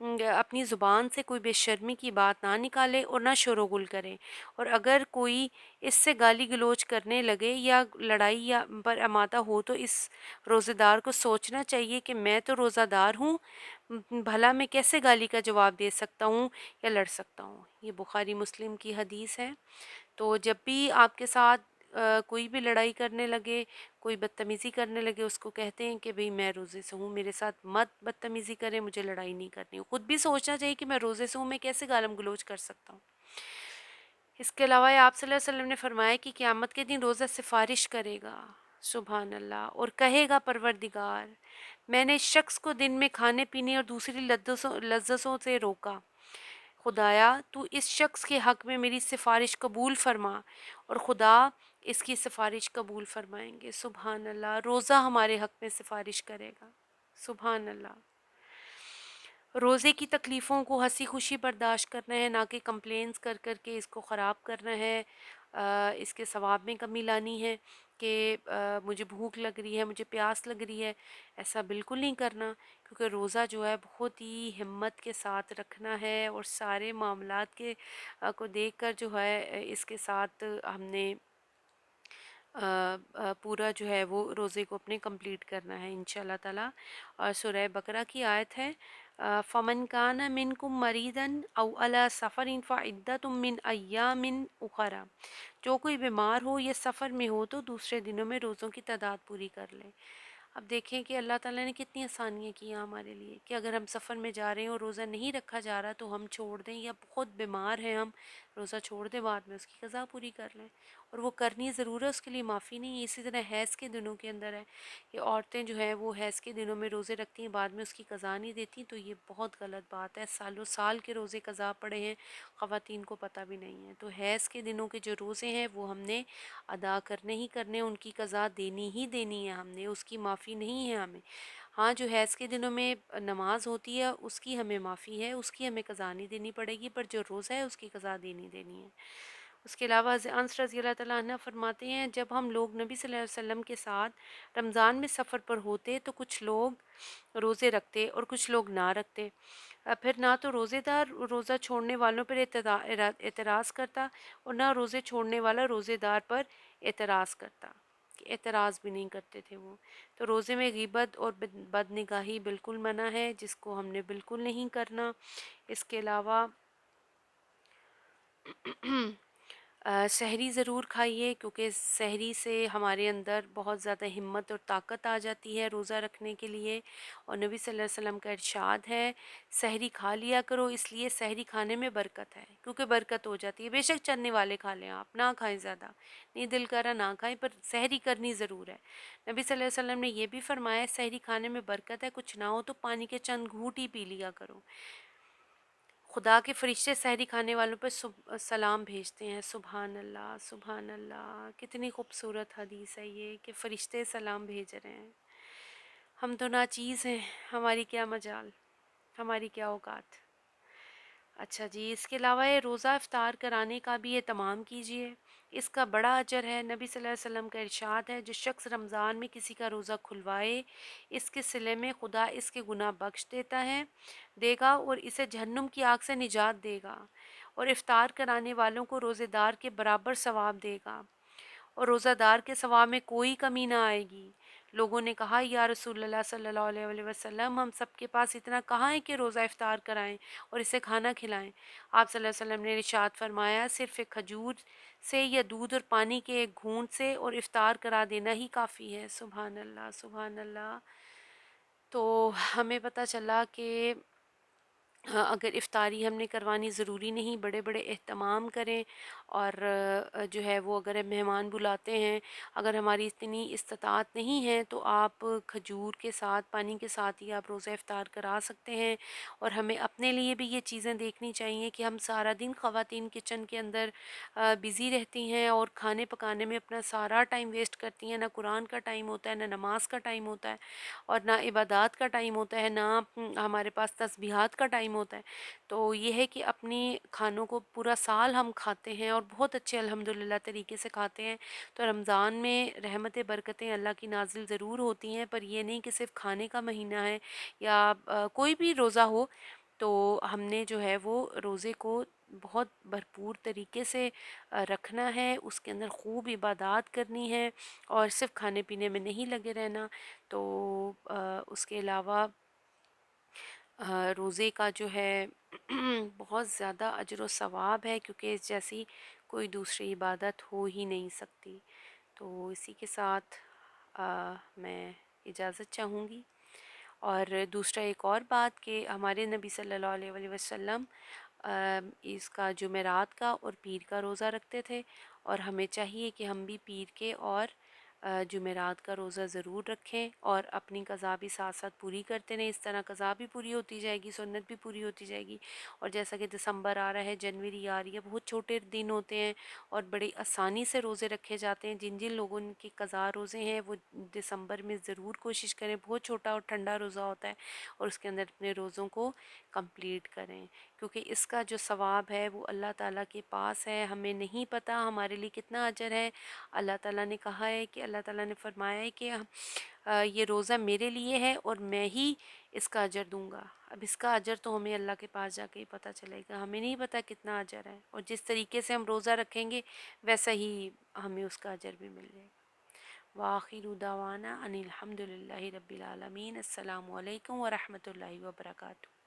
اپنی زبان سے کوئی بے شرمی کی بات نہ نکالے اور نہ شور و غل کرے، اور اگر کوئی اس سے گالی گلوچ کرنے لگے یا لڑائی یا پر آمادہ ہو تو اس روزے دار کو سوچنا چاہیے کہ میں تو روزہ دار ہوں، بھلا میں کیسے گالی کا جواب دے سکتا ہوں یا لڑ سکتا ہوں۔ یہ بخاری مسلم کی حدیث ہے۔ تو جب بھی آپ کے ساتھ کوئی بھی لڑائی کرنے لگے، کوئی بدتمیزی کرنے لگے، اس کو کہتے ہیں کہ بھئی میں روزے سے ہوں، میرے ساتھ مت بدتمیزی کریں، مجھے لڑائی نہیں کرنی۔ خود بھی سوچنا چاہیے کہ میں روزے سے ہوں، میں کیسے گالم گلوچ کر سکتا ہوں۔ اس کے علاوہ آپ صلی اللہ علیہ وسلم نے فرمایا کہ قیامت کے دن روزہ سفارش کرے گا، سبحان اللہ، اور کہے گا پروردگار میں نے اس شخص کو دن میں کھانے پینے اور دوسری لذتوں سے روکا، خدایا تو اس شخص کے حق میں میری سفارش قبول فرما، اور خدا اس کی سفارش قبول فرمائیں گے۔ سبحان اللہ، روزہ ہمارے حق میں سفارش کرے گا، سبحان اللہ۔ روزے کی تکلیفوں کو ہنسی خوشی برداشت کرنا ہے، نہ کہ کمپلینس کر کر کے اس کو خراب کرنا ہے، اس کے ثواب میں کمی لانی ہے کہ مجھے بھوک لگ رہی ہے، مجھے پیاس لگ رہی ہے، ایسا بالکل نہیں کرنا، کیونکہ روزہ جو ہے بہت ہی ہمت کے ساتھ رکھنا ہے، اور سارے معاملات کے کو دیکھ کر جو ہے اس کے ساتھ ہم نے پورا جو ہے وہ روزے کو اپنے کمپلیٹ کرنا ہے انشاءاللہ تعالیٰ۔ اور سورہ بقرہ کی آیت ہے فَمَنْ كَانَ مِنْكُمْ مَرِيضًا أَوْ عَلَى سَفَرٍ فَعِدَّةٌ مِّنْ أَيَّامٍ أُخَرَ، جو کوئی بیمار ہو یا سفر میں ہو تو دوسرے دنوں میں روزوں کی تعداد پوری کر لے۔ اب دیکھیں کہ اللہ تعالیٰ نے کتنی آسانیاں کی ہیں ہمارے لیے، کہ اگر ہم سفر میں جا رہے ہیں اور روزہ نہیں رکھا جا رہا تو ہم چھوڑ دیں، یا بہت بیمار ہیں ہم، روزہ چھوڑ دیں، بعد میں اس کی قضا پوری کر لیں، اور وہ کرنی ضرور ہے، اس کے لیے معافی نہیں ہے۔ اسی طرح حیض کے دنوں کے اندر ہے کہ عورتیں جو ہیں وہ حیض کے دنوں میں روزے رکھتی ہیں، بعد میں اس کی قضا نہیں دیتی، تو یہ بہت غلط بات ہے۔ سالوں سال کے روزے قضا پڑے ہیں، خواتین کو پتہ بھی نہیں ہے۔ تو حیض کے دنوں کے جو روزے ہیں وہ ہم نے ادا کرنے ہی کرنے، ان کی قضا دینی ہی دینی ہے، ہم نے اس کی معافی نہیں ہے ہمیں۔ ہاں، جو حیض کے دنوں میں نماز ہوتی ہے اس کی ہمیں معافی ہے، اس کی ہمیں قضا نہیں دینی پڑے گی، پر جو روزہ ہے اس کی قضا دینی دینی ہے۔ اس کے علاوہ انس رضی اللہ تعالیٰ عنہ فرماتے ہیں جب ہم لوگ نبی صلی اللہ علیہ وسلم کے ساتھ رمضان میں سفر پر ہوتے تو کچھ لوگ روزے رکھتے اور کچھ لوگ نہ رکھتے، پھر نہ تو روزے دار روزہ چھوڑنے والوں پر اعتراض کرتا، اور نہ روزے چھوڑنے والا روزے دار پر اعتراض کرتا، کہ اعتراض بھی نہیں کرتے تھے وہ۔ تو روزے میں غیبت اور بد نگاہی بالکل منع ہے، جس کو ہم نے بالکل نہیں کرنا۔ اس کے علاوہ سحری ضرور کھائیے، کیونکہ سحری سے ہمارے اندر بہت زیادہ ہمت اور طاقت آ جاتی ہے روزہ رکھنے کے لیے، اور نبی صلی اللہ علیہ وسلم کا ارشاد ہے سحری کھا لیا کرو، اس لیے سحری کھانے میں برکت ہے، کیونکہ برکت ہو جاتی ہے۔ بے شک چلنے والے کھا لیں، آپ نہ کھائیں، زیادہ نہیں دل کر رہا نہ کھائیں، پر سحری کرنی ضرور ہے۔ نبی صلی اللہ علیہ وسلم نے یہ بھی فرمایا سحری کھانے میں برکت ہے، کچھ نہ ہو تو پانی کے چند گھونٹ ہی پی لیا کرو، خدا کے فرشتے سحری کھانے والوں پہ سلام بھیجتے ہیں۔ سبحان اللہ، سبحان اللہ، کتنی خوبصورت حدیث ہے یہ کہ فرشتے سلام بھیج رہے ہیں۔ ہم تو ناچیز ہیں، ہماری کیا مجال، ہماری کیا اوقات۔ اچھا جی، اس کے علاوہ یہ روزہ افطار کرانے کا بھی اہتمام کیجیے، اس کا بڑا اجر ہے۔ نبی صلی اللہ علیہ وسلم کا ارشاد ہے جو شخص رمضان میں کسی کا روزہ کھلوائے اس کے صلے میں خدا اس کے گناہ بخش دے گا اور اسے جہنم کی آگ سے نجات دے گا، اور افطار کرانے والوں کو روزے دار کے برابر ثواب دے گا، اور روزہ دار کے ثواب میں کوئی کمی نہ آئے گی۔ لوگوں نے کہا یا رسول اللہ صلی اللہ علیہ وسلم ہم سب کے پاس اتنا کہاں ہے کہ روزہ افطار کرائیں اور اسے کھانا کھلائیں؟ آپ صلی اللہ علیہ وسلم نے ارشاد فرمایا صرف ایک کھجور سے یا دودھ اور پانی کے ایک گھونٹ سے اور افطار کرا دینا ہی کافی ہے۔ سبحان اللہ، سبحان اللہ۔ تو ہمیں پتہ چلا کہ اگر افطاری ہم نے کروانی ضروری نہیں، بڑے بڑے اہتمام کریں، اور جو ہے وہ اگر ہم مہمان بلاتے ہیں، اگر ہماری اتنی استطاعت نہیں ہے تو آپ کھجور کے ساتھ پانی کے ساتھ ہی آپ روزہ افطار کرا سکتے ہیں۔ اور ہمیں اپنے لیے بھی یہ چیزیں دیکھنی چاہیے کہ ہم سارا دن خواتین کچن کے اندر بزی رہتی ہیں اور کھانے پکانے میں اپنا سارا ٹائم ویسٹ کرتی ہیں، نہ قرآن کا ٹائم ہوتا ہے، نہ نماز کا ٹائم ہوتا ہے، اور نہ عبادات کا ٹائم ہوتا ہے، نہ ہمارے پاس تسبیحات کا ٹائم ہوتا ہے۔ تو یہ ہے کہ اپنی کھانوں کو پورا سال ہم کھاتے ہیں اور بہت اچھے الحمدللہ طریقے سے کھاتے ہیں، تو رمضان میں رحمتیں برکتیں اللہ کی نازل ضرور ہوتی ہیں، پر یہ نہیں کہ صرف کھانے کا مہینہ ہے یا کوئی بھی روزہ ہو تو ہم نے جو ہے وہ روزے کو بہت بھرپور طریقے سے رکھنا ہے، اس کے اندر خوب عبادات کرنی ہے اور صرف کھانے پینے میں نہیں لگے رہنا۔ تو اس کے علاوہ روزے کا جو ہے بہت زیادہ اجر و ثواب ہے، کیونکہ اس جیسی کوئی دوسری عبادت ہو ہی نہیں سکتی۔ تو اسی کے ساتھ میں اجازت چاہوں گی۔ اور دوسرا ایک اور بات کہ ہمارے نبی صلی اللہ علیہ وآلہ وسلم اس کا جمعرات کا اور پیر کا روزہ رکھتے تھے، اور ہمیں چاہیے کہ ہم بھی پیر کے اور جمعرات کا روزہ ضرور رکھیں اور اپنی قضا بھی ساتھ ساتھ پوری کرتے رہیں۔ اس طرح قضا بھی پوری ہوتی جائے گی، سنت بھی پوری ہوتی جائے گی۔ اور جیسا کہ دسمبر آ رہا ہے، جنوری آ رہی ہے، بہت چھوٹے دن ہوتے ہیں اور بڑی آسانی سے روزے رکھے جاتے ہیں۔ جن جن لوگوں کے قضا روزے ہیں وہ دسمبر میں ضرور کوشش کریں، بہت چھوٹا اور ٹھنڈا روزہ ہوتا ہے، اور اس کے اندر اپنے روزوں کو کمپلیٹ کریں، کیونکہ اس کا جو ثواب ہے وہ اللہ تعالیٰ کے پاس ہے۔ ہمیں نہیں پتہ ہمارے لیے کتنا اجر ہے۔ اللہ تعالیٰ نے کہا ہے کہ اللہ تعالیٰ نے فرمایا ہے کہ یہ روزہ میرے لیے ہے اور میں ہی اس کا اجر دوں گا۔ اب اس کا اجر تو ہمیں اللہ کے پاس جا کے ہی پتہ چلے گا، ہمیں نہیں پتہ کتنا اجر ہے، اور جس طریقے سے ہم روزہ رکھیں گے ویسا ہی ہمیں اس کا اجر بھی مل جائے گا۔ وآخر دعوانا ان الحمد للہ رب العالمین۔ السلام علیکم ورحمۃ اللہ وبرکاتہ۔